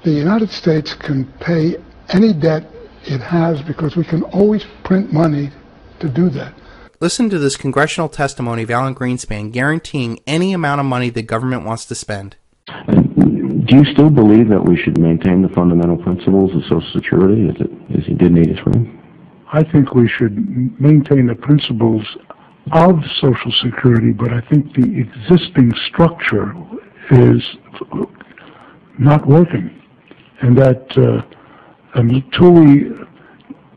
The United States can pay any debt it has because we can always print money to do that. Listen to this congressional testimony of Alan Greenspan guaranteeing any amount of money the government wants to spend. Do you still believe that we should maintain the fundamental principles of Social Security as he did in 83? I think we should maintain the principles of Social Security, but I think the existing structure is not working, and that until we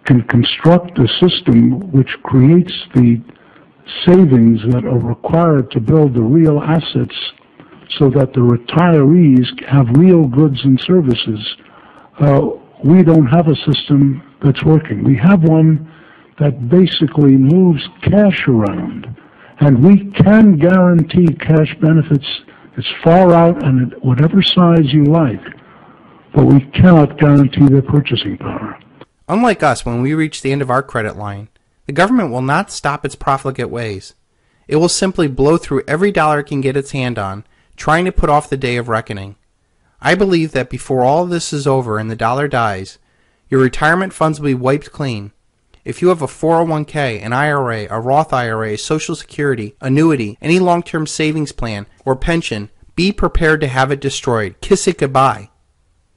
can construct a system which creates the savings that are required to build the real assets so that the retirees have real goods and services, we don't have a system that's working. We have one that basically moves cash around, and we can guarantee cash benefits as far out and at whatever size you like, but we cannot guarantee their purchasing power. Unlike us, when we reach the end of our credit line, the government will not stop its profligate ways. It will simply blow through every dollar it can get its hand on, trying to put off the day of reckoning. I believe that before all of this is over and the dollar dies, your retirement funds will be wiped clean. If you have a 401k, an IRA, a Roth IRA, Social Security, annuity, any long-term savings plan, or pension, be prepared to have it destroyed. Kiss it goodbye.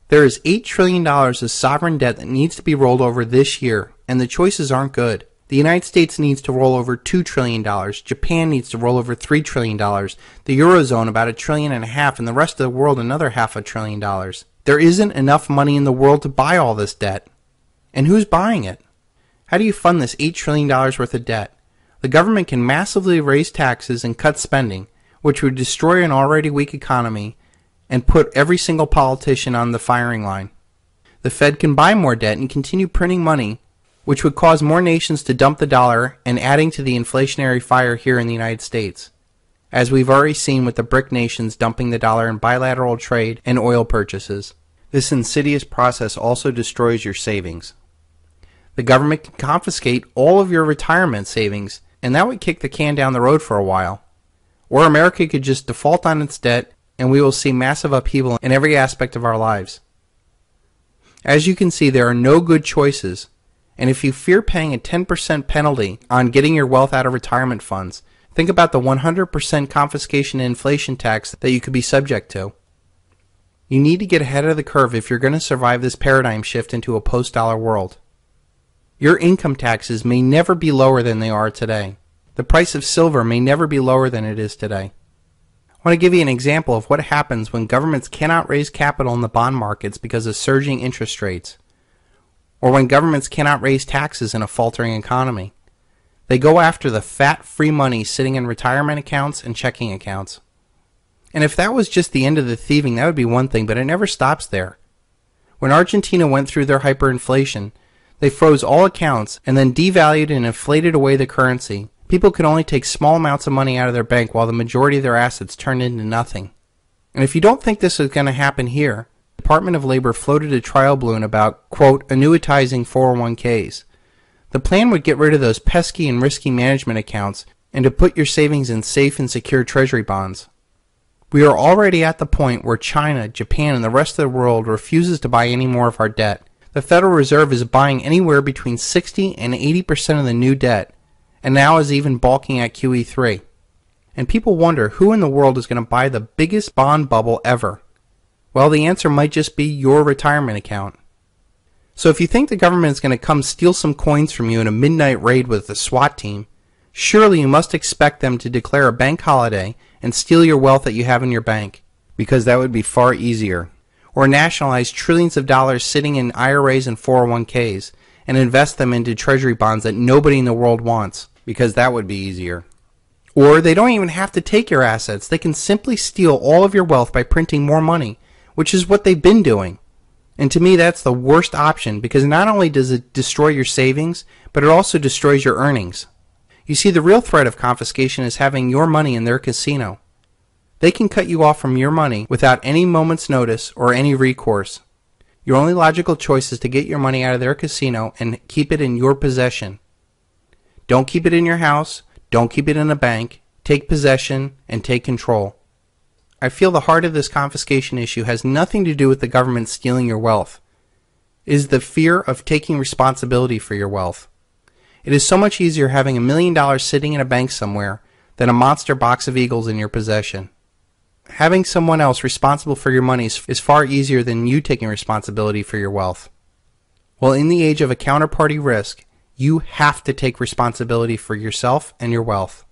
There is $8 trillion of sovereign debt that needs to be rolled over this year, and the choices aren't good. The United States needs to roll over $2 trillion. Japan needs to roll over $3 trillion. The Eurozone about $1.5 trillion, and the rest of the world another $0.5 trillion. There isn't enough money in the world to buy all this debt. And who's buying it? How do you fund this $8 trillion worth of debt? The government can massively raise taxes and cut spending, which would destroy an already weak economy and put every single politician on the firing line. The Fed can buy more debt and continue printing money, which would cause more nations to dump the dollar and adding to the inflationary fire here in the United States, as we've already seen with the BRIC nations dumping the dollar in bilateral trade and oil purchases. This insidious process also destroys your savings. The government can confiscate all of your retirement savings, and that would kick the can down the road for a while. Or America could just default on its debt, and we will see massive upheaval in every aspect of our lives. As you can see, there are no good choices, and if you fear paying a 10% penalty on getting your wealth out of retirement funds, think about the 100% confiscation and inflation tax that you could be subject to. You need to get ahead of the curve if you're going to survive this paradigm shift into a post-dollar world. Your income taxes may never be lower than they are today. The price of silver may never be lower than it is today. I want to give you an example of what happens when governments cannot raise capital in the bond markets because of surging interest rates, or when governments cannot raise taxes in a faltering economy. They go after the fat free money sitting in retirement accounts and checking accounts. And if that was just the end of the thieving, that would be one thing, but it never stops there. When Argentina went through their hyperinflation, they froze all accounts and then devalued and inflated away the currency. People could only take small amounts of money out of their bank while the majority of their assets turned into nothing. And if you don't think this is going to happen here, the Department of Labor floated a trial balloon about, quote, annuitizing 401ks. The plan would get rid of those pesky and risky management accounts and to put your savings in safe and secure treasury bonds. We are already at the point where China, Japan, and the rest of the world refuses to buy any more of our debt. The Federal Reserve is buying anywhere between 60 and 80% of the new debt, and now is even balking at QE3. And people wonder who in the world is going to buy the biggest bond bubble ever. Well, the answer might just be your retirement account. So if you think the government is going to come steal some coins from you in a midnight raid with the SWAT team, surely you must expect them to declare a bank holiday and steal your wealth that you have in your bank, because that would be far easier. Or nationalize trillions of dollars sitting in IRAs and 401ks and invest them into treasury bonds that nobody in the world wants, because that would be easier. Or they don't even have to take your assets. They can simply steal all of your wealth by printing more money, which is what they've been doing. And to me, that's the worst option, because not only does it destroy your savings, but it also destroys your earnings. You see, the real threat of confiscation is having your money in their casino. They can cut you off from your money without any moment's notice or any recourse. Your only logical choice is to get your money out of their casino and keep it in your possession. Don't keep it in your house. Don't keep it in a bank. Take possession and take control. I feel the heart of this confiscation issue has nothing to do with the government stealing your wealth. It is the fear of taking responsibility for your wealth. It is so much easier having $1 million sitting in a bank somewhere than a monster box of Eagles in your possession. Having someone else responsible for your money is far easier than you taking responsibility for your wealth. Well, in the age of a counterparty risk, you have to take responsibility for yourself and your wealth.